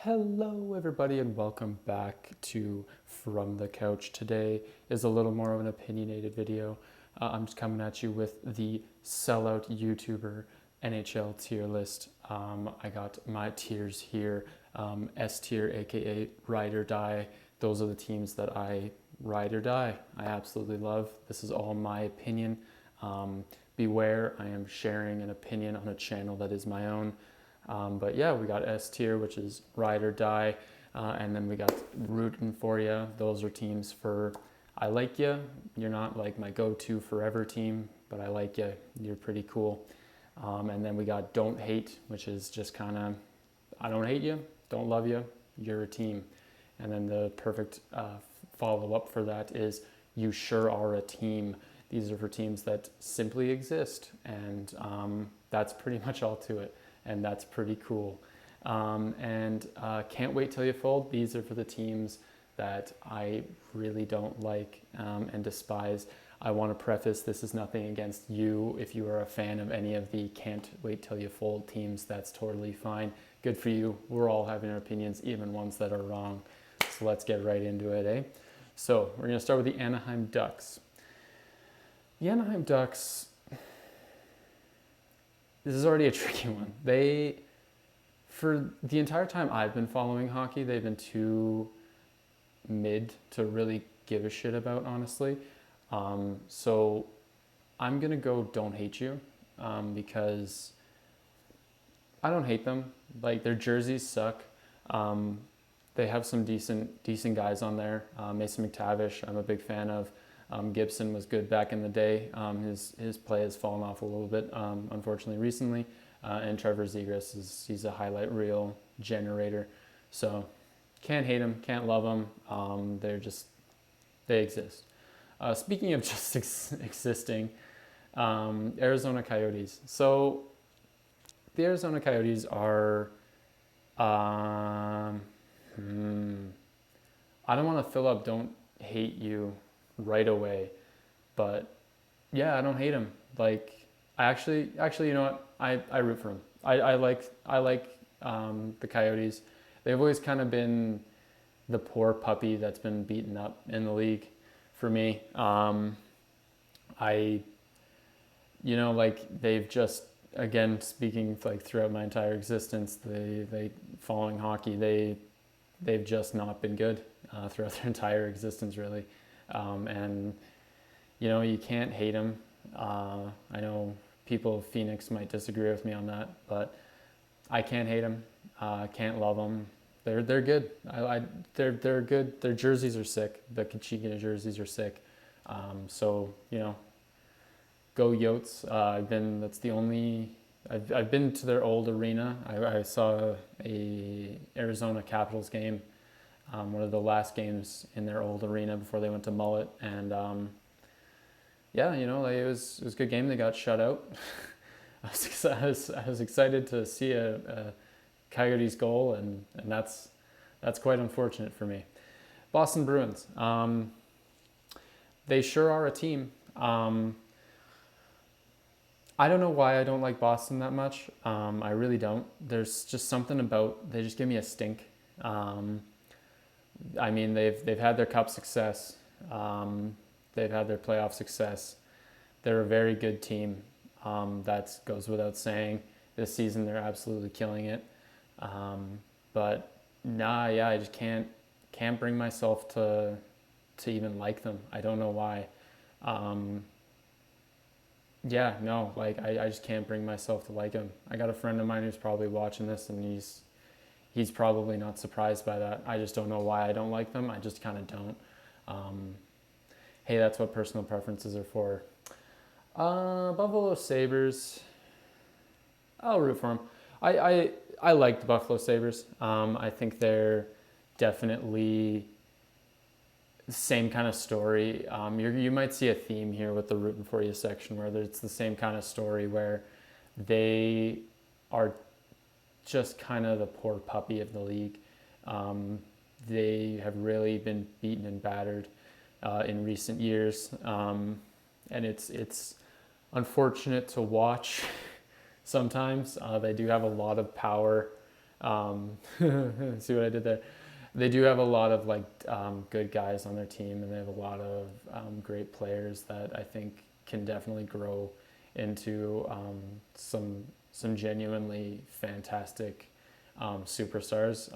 Hello, everybody, and welcome back to From the Couch. Today is a little more of an opinionated video. I'm just coming at you with the sellout YouTuber NHL tier list. I got my tiers here. S tier, aka ride or die. Those are the teams that I ride or die. I absolutely love. This is all my opinion. Beware, I am sharing an opinion on a channel that is my own. But yeah, we got S tier, which is ride or die. And then we got rooting for you. Those are teams for I like you. You're not like my go-to forever team, but I like you. You're pretty cool. And then we got don't hate, which is just kind of I don't hate you, don't love you, you're a team. And then the perfect follow-up for that is you sure are a team. These are for teams that simply exist. And that's pretty much all to it. And that's pretty cool. And can't wait till you fold. These are for the teams that I really don't like and despise. I want to preface, this is nothing against you. If you are a fan of any of the can't wait till you fold teams, that's totally fine. Good for you. We're all having our opinions, even ones that are wrong. So let's get right into it, eh? So we're going to start with the Anaheim Ducks. The Anaheim Ducks, this is already a tricky one. For the entire time I've been following hockey, they've been too mid to really give a shit about, honestly. So I'm going to go don't hate you because I don't hate them. Like, their jerseys suck. They have some decent guys on there. Mason McTavish, I'm a big fan of. Gibson was good back in the day. His play has fallen off a little bit, unfortunately, recently. And Trevor Zegras, he's a highlight reel generator. So can't hate him, can't love him. They exist. Speaking of just existing, Arizona Coyotes. So the Arizona Coyotes are, I don't want to fill up don't hate you right away, but yeah, I don't hate him. Like, I actually, you know what? I root for him. I like the Coyotes. They've always kind of been the poor puppy that's been beaten up in the league for me. They've just, again, speaking like throughout my entire existence, they following hockey, they've just not been good throughout their entire existence, really. And you can't hate them. I know people of Phoenix might disagree with me on that, but I can't hate them. Can't love them. They're good. They're good. Their jerseys are sick. The Kachika jerseys are sick. So go Yotes. I've been to their old arena. I saw a Arizona Capitals game. One of the last games in their old arena before they went to Mullet, and it was a good game. They got shut out. I was excited to see a Coyotes goal, and that's quite unfortunate for me. Boston Bruins. They sure are a team. I don't know why I don't like Boston that much. I really don't. There's just something about, they just give me a stink. They've had their cup success. They've had their playoff success. They're a very good team. That goes without saying. This season, they're absolutely killing it. I just can't bring myself to even like them. I don't know why. I just can't bring myself to like them. I got a friend of mine who's probably watching this, and he's probably not surprised by that. I just don't know why I don't like them. I just kind of don't. Hey, that's what personal preferences are for. Buffalo Sabres. I'll root for them. I like the Buffalo Sabres. I think they're definitely the same kind of story. You might see a theme here with the rooting for you section, where it's the same kind of story where they are just kind of the poor puppy of the league. They have really been beaten and battered in recent years, and it's unfortunate to watch sometimes. They do have a lot of power. See what I did there? They do have a lot of like good guys on their team, and they have a lot of great players that I think can definitely grow into some genuinely fantastic superstars,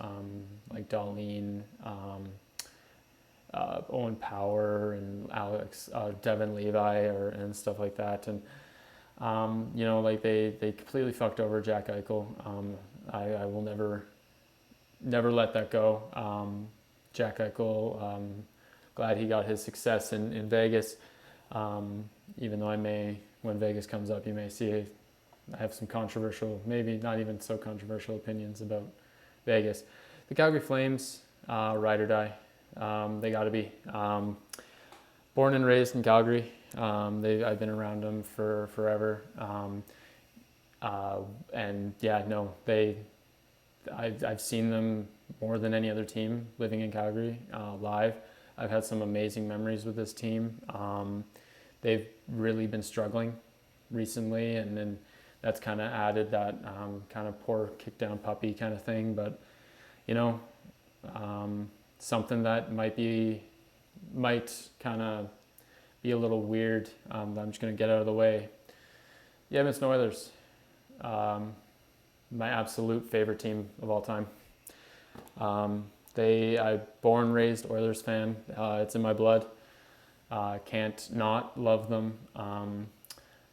like Darlene, Owen Power, and Alex Devin Levi, and stuff like that. And like they completely fucked over Jack Eichel. I will never let that go. Jack Eichel, glad he got his success in Vegas. Even though when Vegas comes up, you may see I have some controversial, maybe not even so controversial opinions about Vegas. The Calgary Flames, ride or die. They got to be. Born and raised in Calgary. I've been around them for forever. And yeah, no, I've seen them more than any other team living in Calgary live. I've had some amazing memories with this team. They've really been struggling recently, and then that's kind of added that kind of poor kick down puppy kind of thing. But something that might kind of be a little weird. I'm just going to get out of the way. The Edmonton Oilers, my absolute favorite team of all time. I'm born, raised Oilers fan. It's in my blood. Can't not love them.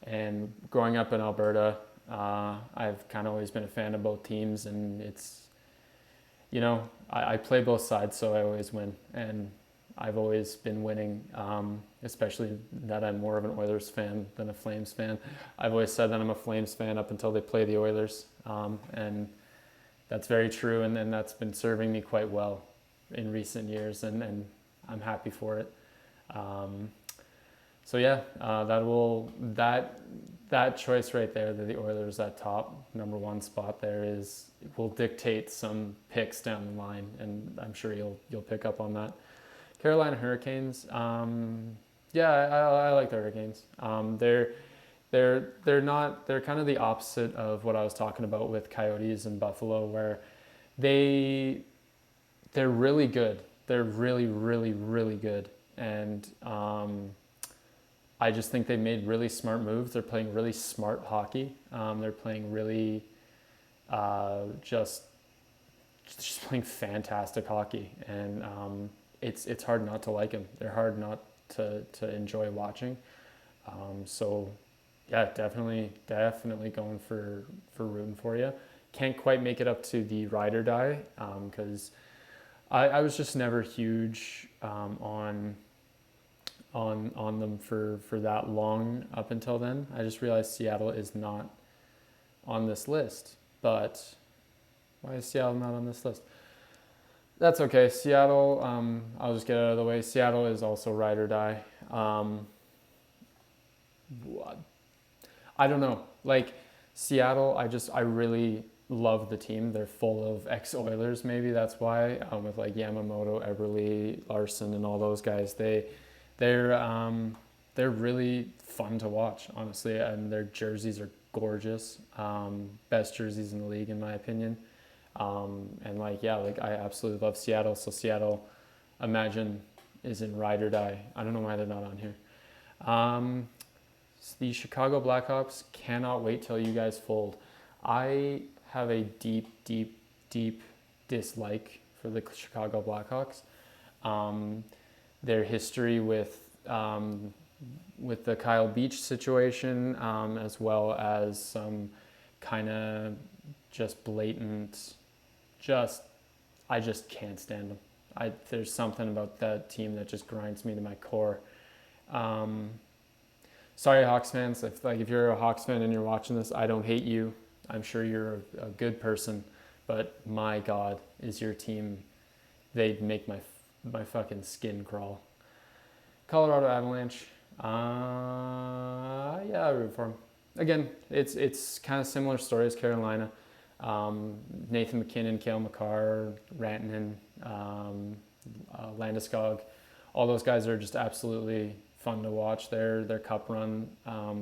And growing up in Alberta, I've kind of always been a fan of both teams, and it's, I play both sides, so I always win. And I've always been winning, especially that I'm more of an Oilers fan than a Flames fan. I've always said that I'm a Flames fan up until they play the Oilers, and that's very true, and that's been serving me quite well in recent years, and I'm happy for it. So yeah, that choice right there, the Oilers at top, number one spot there will dictate some picks down the line, and I'm sure you'll pick up on that. Carolina Hurricanes, yeah, I like the Hurricanes. They're kind of the opposite of what I was talking about with Coyotes and Buffalo, where they're really good. They're really, really, really good, and I just think they made really smart moves. They're playing really smart hockey. They're playing really just playing fantastic hockey, and it's hard not to like them. They're hard not to enjoy watching. So yeah, definitely going for rooting for you. Can't quite make it up to the ride or die because I was just never huge on them for that long up until then. I just realized Seattle is not on this list. But why is Seattle not on this list? That's okay. Seattle, I'll just get it out of the way. Seattle is also ride or die. I don't know. Like Seattle, I really love the team. They're full of ex-Oilers. Maybe that's why. With like Yamamoto, Eberle, Larson, and all those guys, they're really fun to watch, honestly, and their jerseys are gorgeous. Best jerseys in the league, in my opinion. And I absolutely love Seattle. So Seattle, imagine, is in ride or die. I don't know why they're not on here. The Chicago Blackhawks, cannot wait till you guys fold. I have a deep, deep, deep dislike for the Chicago Blackhawks. Their history with the Kyle Beach situation, as well as some kind of just blatant, I just can't stand them. There's something about that team that just grinds me to my core. Sorry, Hawks fans. If you're a Hawks fan and you're watching this, I don't hate you. I'm sure you're a good person, but my God, is your team? They make my fucking skin crawl. Colorado Avalanche. Yeah, I root for them. Again, it's kind of similar story as Carolina. Nathan McKinnon, Cale Makar, Rantanen, Landeskog, all those guys are just absolutely fun to watch. Their cup run a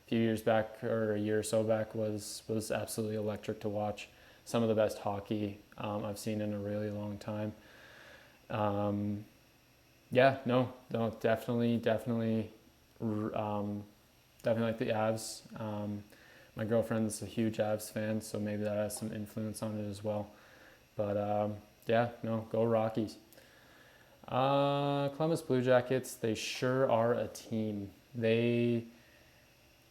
few years back, or a year or so back, was absolutely electric to watch. some of the best hockey I've seen in a really long time. Yeah, no, definitely like the Avs. My girlfriend's a huge Avs fan, so maybe that has some influence on it as well. But yeah, no, go Rockies. Columbus Blue Jackets, they sure are a team.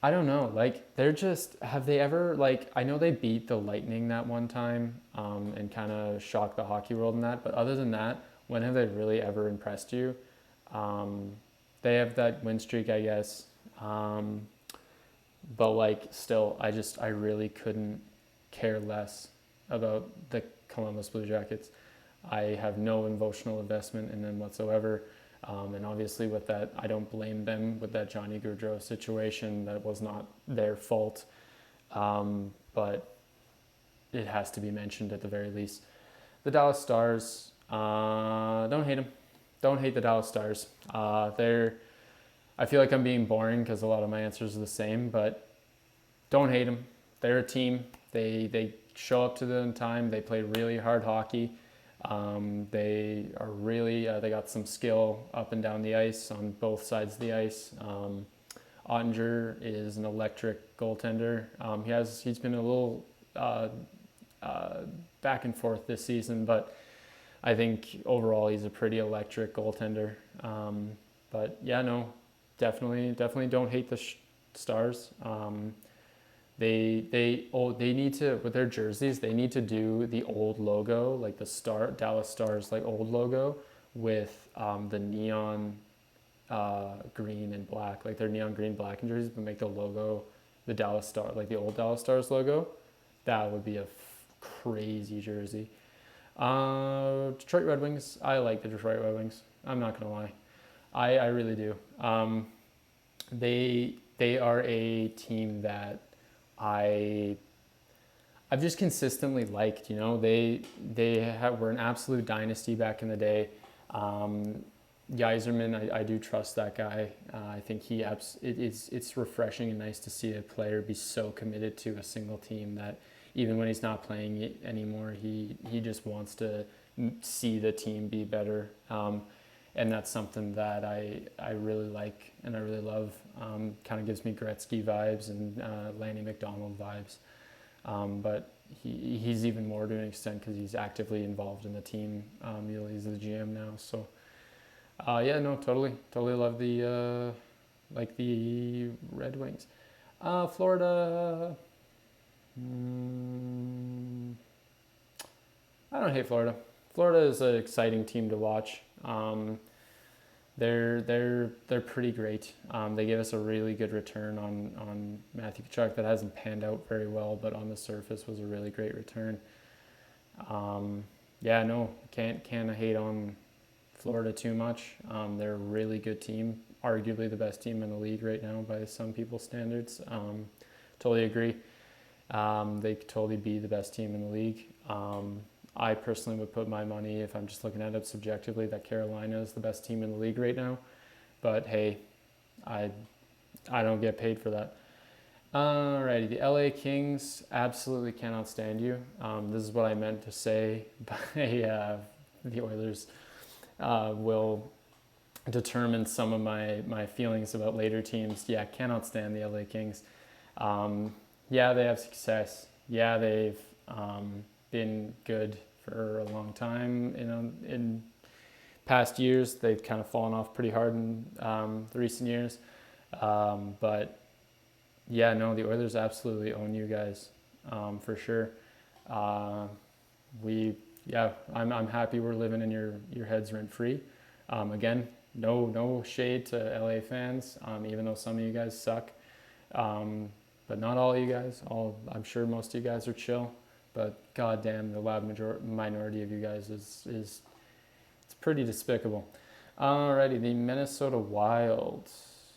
I don't know, like they're just, have they ever, like, I know they beat the Lightning that one time and kind of shocked the hockey world in that, but other than that, when have they really ever impressed you? Um, they have that win streak, I guess. But like still, I really couldn't care less about the Columbus Blue Jackets. I have no emotional investment in them whatsoever. And obviously with that, I don't blame them with that Johnny Gaudreau situation. That was not their fault. But it has to be mentioned at the very least. The Dallas Stars, don't hate them. Don't hate the Dallas Stars. I feel like I'm being boring because a lot of my answers are the same, but don't hate them. They're a team. They show up to the time. They play really hard hockey. They are really they got some skill up and down the ice on both sides of the ice. Ottinger is an electric goaltender. He's been a little back and forth this season, but I think overall he's a pretty electric goaltender. But yeah, no, definitely don't hate the Stars. They need to, with their jerseys, they need to do the old logo, like the Dallas Stars like old logo with the neon green and black, like their neon green black jerseys, but make the logo the Dallas Star, like the old Dallas Stars logo. That would be a crazy jersey. Detroit Red Wings, I like the Detroit Red Wings. I'm not gonna lie, I really do. They are a team that I've just consistently liked. You know, were an absolute dynasty back in the day. Yzerman, I do trust that guy. I think it's refreshing and nice to see a player be so committed to a single team that even when he's not playing it anymore, he just wants to see the team be better. And that's something that I really like and I really love. Kind of gives me Gretzky vibes and Lanny McDonald vibes. But he's even more to an extent because he's actively involved in the team. He's the GM now. So yeah, no, totally love the Red Wings. Florida. I don't hate Florida. Florida is an exciting team to watch. They're pretty great. They gave us a really good return on Matthew Tkachuk that hasn't panned out very well, but on the surface was a really great return. Yeah, no, can't hate on Florida too much. They're a really good team, arguably the best team in the league right now by some people's standards. Totally agree. They could totally be the best team in the league. I personally would put my money, if I'm just looking at it subjectively, that Carolina is the best team in the league right now. But hey, I don't get paid for that. Alrighty, the LA Kings absolutely cannot stand you. This is what I meant to say by the Oilers will determine some of my feelings about later teams. Yeah, cannot stand the LA Kings. Yeah, they have success. Yeah, they've been good for a long time. You know, in past years, they've kind of fallen off pretty hard in the recent years. But yeah, no, the Oilers absolutely own you guys for sure. I'm happy we're living in your heads rent free. Again, no shade to LA fans, even though some of you guys suck. But not all of you guys. I'm sure most of you guys are chill. But goddamn, the loud minority of you guys is it's pretty despicable. Alrighty, the Minnesota Wild.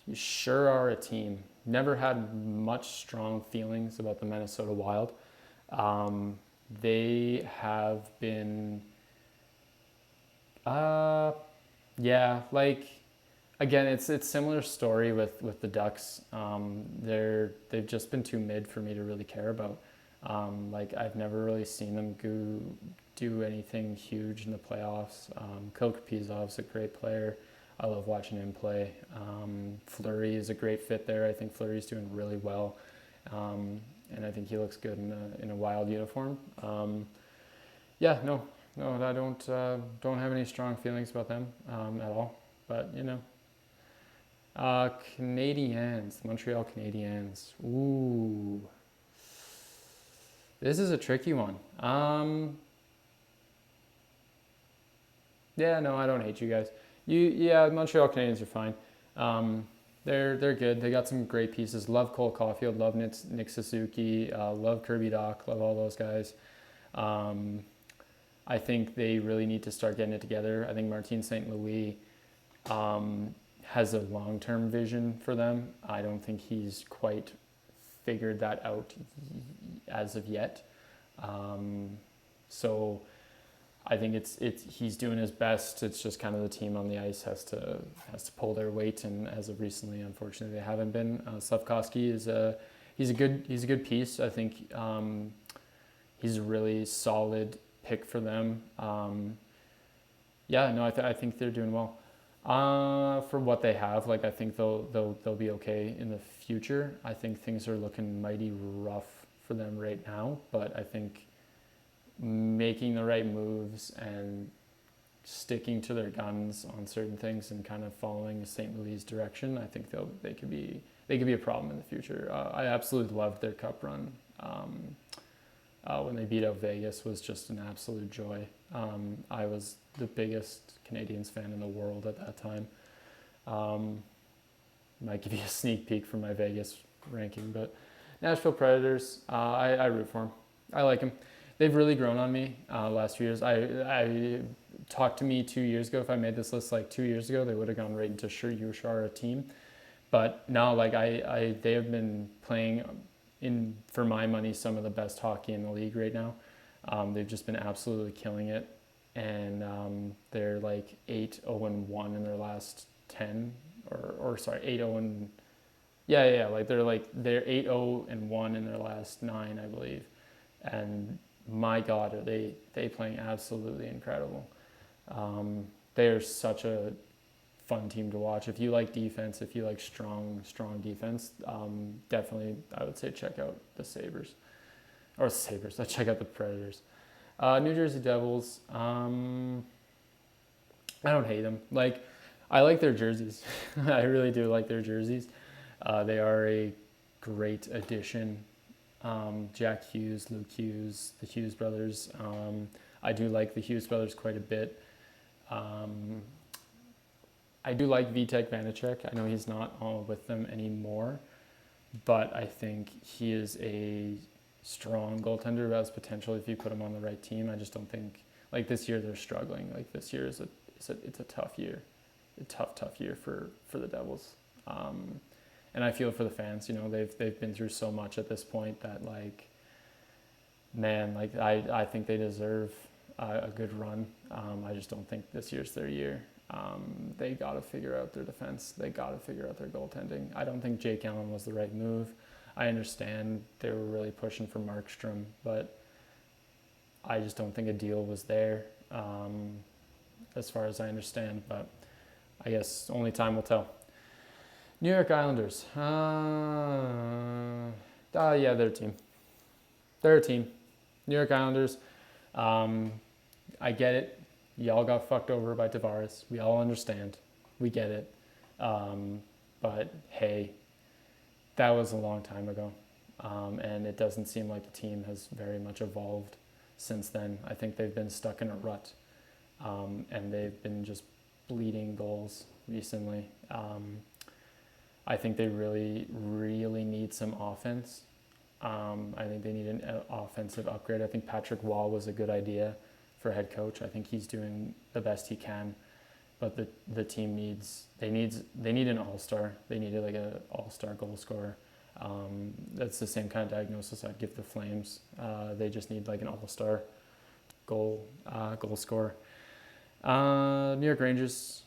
You sure are a team. Never had much strong feelings about the Minnesota Wild. They have been, again, it's similar story with the Ducks. They've just been too mid for me to really care about. Like I've never really seen them do anything huge in the playoffs. Kirill Kaprizov's a great player. I love watching him play. Fleury is a great fit there. I think Fleury's doing really well, and I think he looks good in a Wild uniform. Yeah, no, I don't have any strong feelings about them at all. But Canadiens, Montreal Canadiens. Ooh, this is a tricky one. Yeah, no, I don't hate you guys. Yeah, Montreal Canadiens are fine. They're good. They got some great pieces. Love Cole Caulfield. Love Nick Suzuki. Love Kirby Dach. Love all those guys. I think they really need to start getting it together. I think Martin St. Louis has a long-term vision for them. I don't think he's quite figured that out as of yet. So I think it's he's doing his best. It's just kind of the team on the ice has to pull their weight, and as of recently, unfortunately, they haven't been. Slavkovsky is he's a good piece. I think he's a really solid pick for them. Yeah, no, I think they're doing well. For what they have, like I think they'll be okay in the future. I think things are looking mighty rough for them right now, but I think making the right moves and sticking to their guns on certain things and kind of following the St. Louis direction, I think they could be a problem in the future. I absolutely loved their cup run. When they beat out Vegas was just an absolute joy. I was the biggest Canadiens fan in the world at that time. Might give you a sneak peek from my Vegas ranking, but Nashville Predators, I root for them. I like them. They've really grown on me last few years. I talked to me 2 years ago. If I made this list like 2 years ago, they would have gone right into sure you are a team. But now, like they have been playing in, for my money, some of the best hockey in the league right now. They've just been absolutely killing it, and they're like 8-0-1 in their last 10, or sorry, 8-0 yeah, like they're 8-0-1 in their last 9, I believe, and my God, are they playing absolutely incredible. They are such a fun team to watch. If you like defense, if you like strong defense, definitely I would say check out the Sabres. Check out the Predators. New Jersey Devils. I don't hate them. Like, I like their jerseys. I really do like their jerseys. They are a great addition. Jack Hughes, Luke Hughes, the Hughes brothers. I do like the Hughes brothers quite a bit. I do like Vitek Vanacek. I know he's not with them anymore, but I think he is a strong goaltender who has potential if you put him on the right team. I just don't think, like, this year they're struggling. Like, this year it's a tough year, a tough year for the Devils. And I feel for the fans. You know, they've been through so much at this point that, like, man, like I think they deserve a good run. I just don't think this year's their year. They got to figure out their defense. They got to figure out their goaltending. I don't think Jake Allen was the right move. I understand they were really pushing for Markstrom, but I just don't think a deal was there, as far as I understand. But I guess only time will tell. New York Islanders. Yeah, they're a team. They're a team. New York Islanders. I get it. Y'all got fucked over by Tavares. We all understand. We get it. But hey, that was a long time ago. And it doesn't seem like the team has very much evolved since then. I think they've been stuck in a rut. And they've been just bleeding goals recently. I think they really, really need some offense. I think they need an offensive upgrade. I think Patrick Wall was a good idea for head coach. I think he's doing the best he can, but the team needs an all-star. They needed like an all-star goal scorer. That's the same kind of diagnosis I'd give the Flames. They just need like an all-star goal scorer. New York Rangers,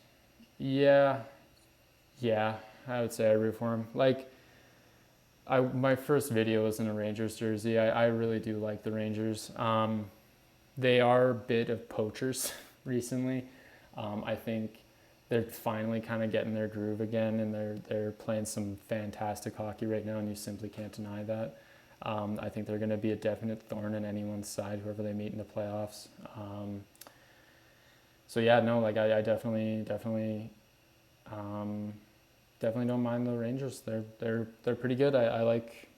yeah, I would say I root for them. Like, my first video was in a Rangers jersey. I really do like the Rangers. They are a bit of poachers recently. I think they're finally kind of getting their groove again, and they're playing some fantastic hockey right now, and you simply can't deny that. I think they're going to be a definite thorn in anyone's side, whoever they meet in the playoffs. So yeah, no, like I definitely don't mind the Rangers. They're pretty good. I like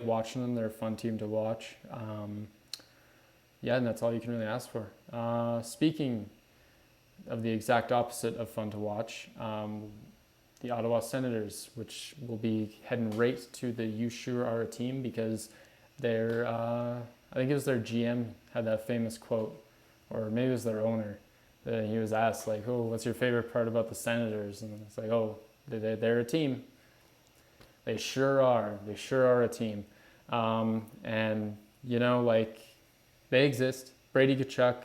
watching them. They're a fun team to watch. Yeah, and that's all you can really ask for. Speaking of the exact opposite of fun to watch, the Ottawa Senators, which will be heading right to the "You Sure Are a Team" because their I think it was their GM had that famous quote, or maybe it was their owner. That he was asked like, "Oh, what's your favorite part about the Senators?" And it's like, "Oh, they're a team. They sure are. They sure are a team." And you know, like they exist. Brady Tkachuk.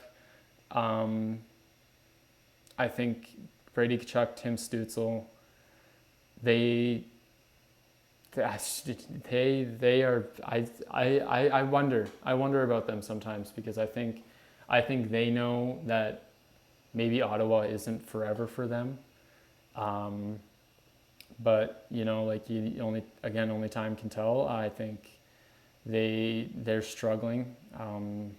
I think Brady Tkachuk, Tim Stützle, they are. I wonder about them sometimes because I think they know that maybe Ottawa isn't forever for them. But you know, like only time can tell. I think they're struggling, and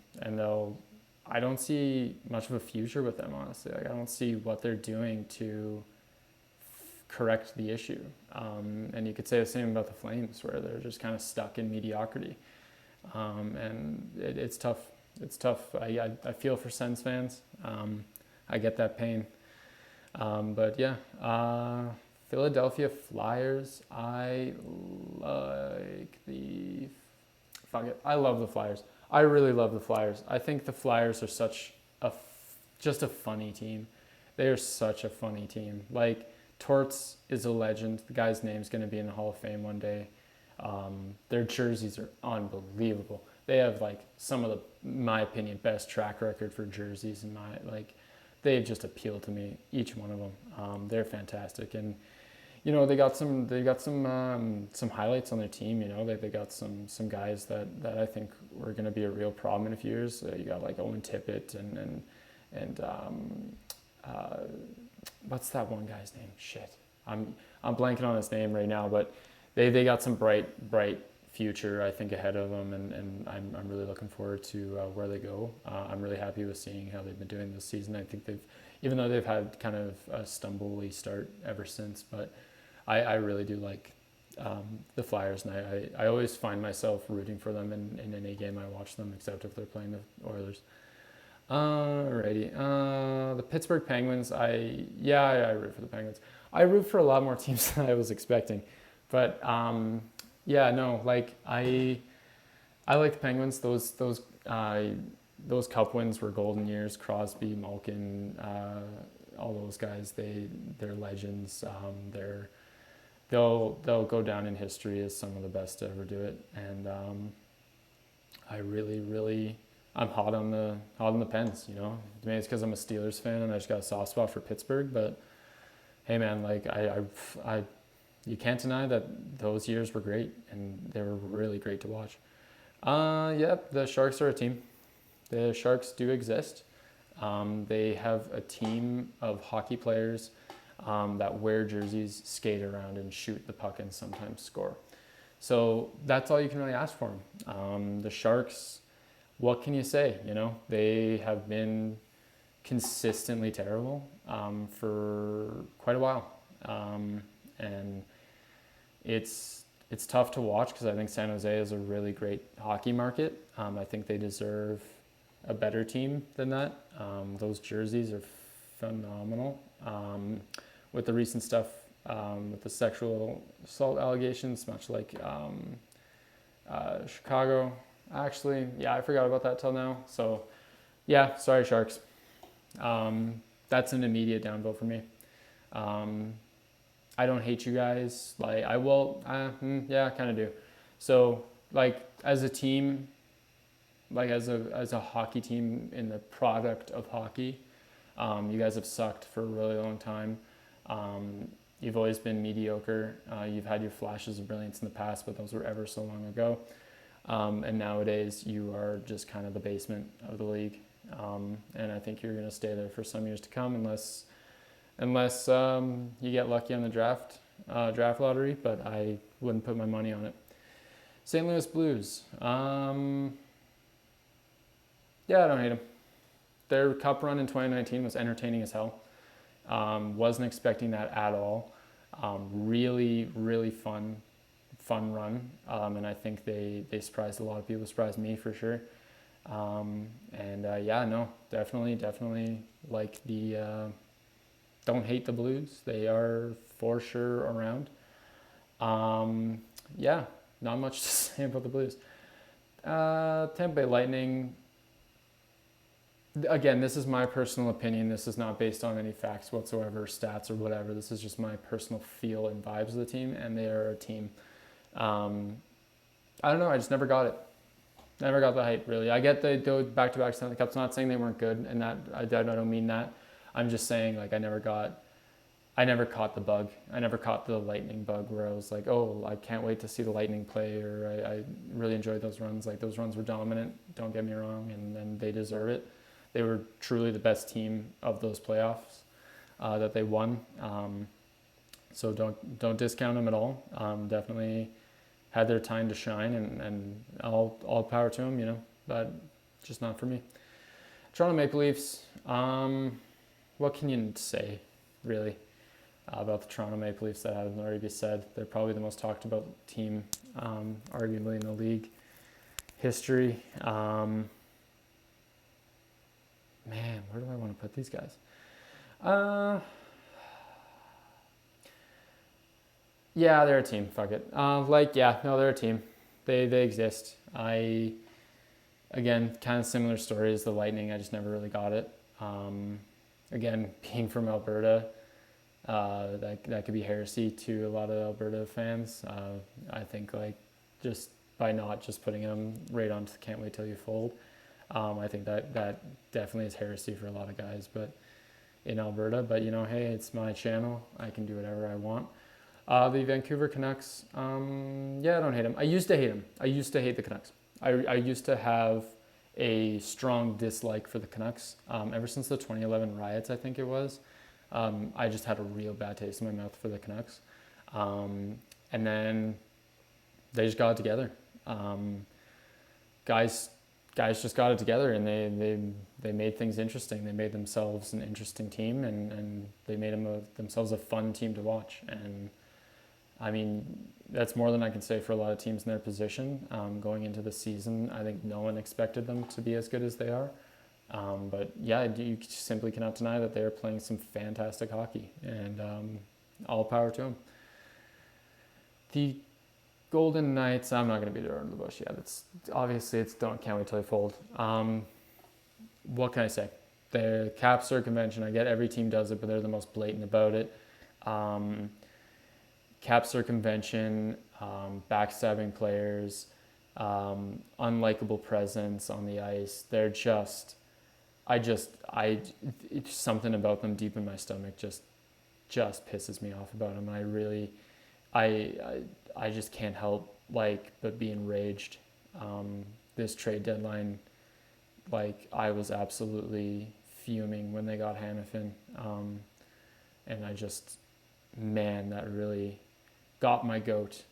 I don't see much of a future with them, honestly. Like I don't see what they're doing to correct the issue. And you could say the same about the Flames, where they're just kind of stuck in mediocrity. And it's tough. It's tough. I feel for Sens fans. I get that pain. But yeah, Philadelphia Flyers. I love the Flyers. I really love the Flyers. I think the Flyers are just a funny team. They are such a funny team. Like Torts is a legend. The guy's name's going to be in the Hall of Fame one day. Their jerseys are unbelievable. They have like some of my opinion, best track record for jerseys they just appeal to me, each one of them. They're fantastic, and you know they got some highlights on their team. You know they got some guys that I think were going to be a real problem in a few years. You got like Owen Tippett and what's that one guy's name? Shit, I'm blanking on his name right now, but they got some bright future, I think, ahead of them, and I'm really looking forward to where they go. I'm really happy with seeing how they've been doing this season. I think even though they've had kind of a stumbly start ever since, but I really do like the Flyers, and I always find myself rooting for them in any game I watch them, except if they're playing the Oilers. Alrighty. The Pittsburgh Penguins. I root for the Penguins. I root for a lot more teams than I was expecting, but yeah, no, like I like the Penguins. Those Cup wins were golden years. Crosby, Malkin, all those guys. They're legends. They'll go down in history as some of the best to ever do it. And I really I'm hot on the Pens. You know, maybe it's because I'm a Steelers fan and I just got a soft spot for Pittsburgh. But hey, man, like I you can't deny that those years were great, and they were really great to watch. Yep, the Sharks are a team. The Sharks do exist. They have a team of hockey players that wear jerseys, skate around, and shoot the puck and sometimes score. So that's all you can really ask for them. The Sharks, what can you say? You know, they have been consistently terrible for quite a while. And it's tough to watch because I think San Jose is a really great hockey market. I think they deserve a better team than that. Those jerseys are phenomenal. With the recent stuff with the sexual assault allegations, much like Chicago. Actually, yeah, I forgot about that till now. So, yeah, sorry, Sharks. That's an immediate downvote for me. I don't hate you guys. Like I will, yeah, I kind of do. So like as a team, like as a hockey team in the product of hockey, you guys have sucked for a really long time. You've always been mediocre. You've had your flashes of brilliance in the past, but those were ever so long ago. And nowadays, you are just kind of the basement of the league. And I think you're going to stay there for some years to come, unless you get lucky on the draft lottery. But I wouldn't put my money on it. St. Louis Blues. Yeah, I don't hate them. Their cup run in 2019 was entertaining as hell. Wasn't expecting that at all. Really, really fun run. And I think they surprised a lot of people. Surprised me for sure. Definitely like the. Don't hate the Blues. They are for sure around. Not much to say about the Blues. Tampa Bay Lightning. Again, this is my personal opinion. This is not based on any facts whatsoever, stats or whatever. This is just my personal feel and vibes of the team, and they are a team. I don't know. I just never got it. Never got the hype, really. I get they do back-to-back Stanley Cups. I'm not saying they weren't good, and that I don't mean that. I'm just saying, like, I never caught the bug. I never caught the Lightning bug where I was like, oh, I can't wait to see the Lightning play, or I really enjoyed those runs. Like, those runs were dominant, don't get me wrong, and they deserve it. They were truly the best team of those playoffs that they won. So don't discount them at all. Definitely had their time to shine, and all power to them, but just not for me. Toronto Maple Leafs. What can you say, really, about the Toronto Maple Leafs that hasn't already been said? They're probably the most talked about team, arguably in the league history. Man, where do I want to put these guys? Yeah, they're a team. Fuck it. They're a team. They exist. Again, kind of similar story as the Lightning. I just never really got it. Again, being from Alberta, that could be heresy to a lot of Alberta fans. I think just by not just putting them right onto the Can't Wait Till You Fold. I think that definitely is heresy for a lot of guys, but in Alberta. But hey, it's my channel. I can do whatever I want. The Vancouver Canucks. I don't hate them. I used to hate them. I used to hate the Canucks. I used to have a strong dislike for the Canucks. Ever since the 2011 riots, I think it was. I just had a real bad taste in my mouth for the Canucks. And then they just got it together. Guys just got it together, and they made things interesting. They made themselves an interesting team, and they made themselves a fun team to watch. And I mean, that's more than I can say for a lot of teams in their position. Going into the season, I think no one expected them to be as good as they are. But yeah, you simply cannot deny that they are playing some fantastic hockey, and all power to them. The Golden Knights, I'm not going to beat around the bush. Yeah, Can't Wait Till You Fold. What can I say? The cap circumvention, I get every team does it, but they're the most blatant about it. Cap circumvention, backstabbing players, unlikable presence on the ice. They're just, it's something about them deep in my stomach just pisses me off about them. I just can't help but be enraged. This trade deadline, I was absolutely fuming when they got Hannafin. And that really got my goat.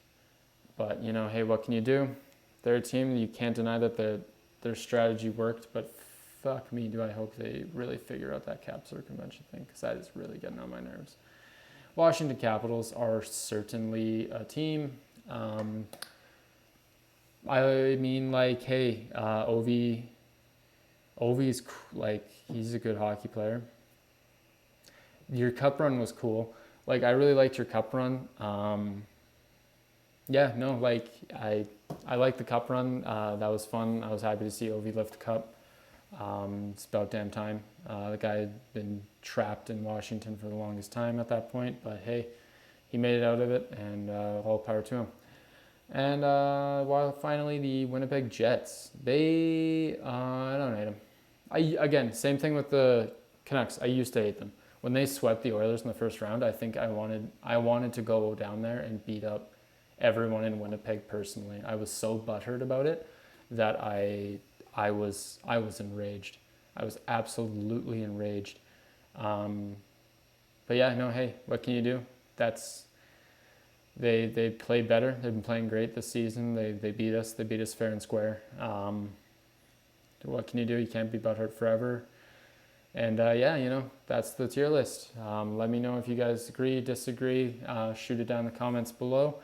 But, hey, what can you do? They're a team. You can't deny that their strategy worked, but fuck me, do I hope they really figure out that cap circumvention thing, because that is really getting on my nerves. Washington Capitals are certainly a team. Ovi's he's a good hockey player. Your cup run was cool. I really liked your cup run. I liked the cup run. That was fun. I was happy to see Ovi lift the cup. It's about damn time. The guy had been trapped in Washington for the longest time at that point, but hey, he made it out of it, and all power to him. And finally, the Winnipeg Jets. I don't hate them. Again, same thing with the Canucks. I used to hate them. when they swept the Oilers in the first round, I think I wanted to go down there and beat up everyone in Winnipeg personally. I was so butthurt about it that I was enraged. I was absolutely enraged. But yeah, no, hey, what can you do? They played better. They've been playing great this season. They beat us. They beat us fair and square. What can you do? You can't be butthurt forever. And yeah, that's the tier list. Let me know if you guys agree, disagree. Shoot it down in the comments below.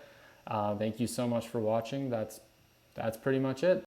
Thank you so much for watching. That's pretty much it.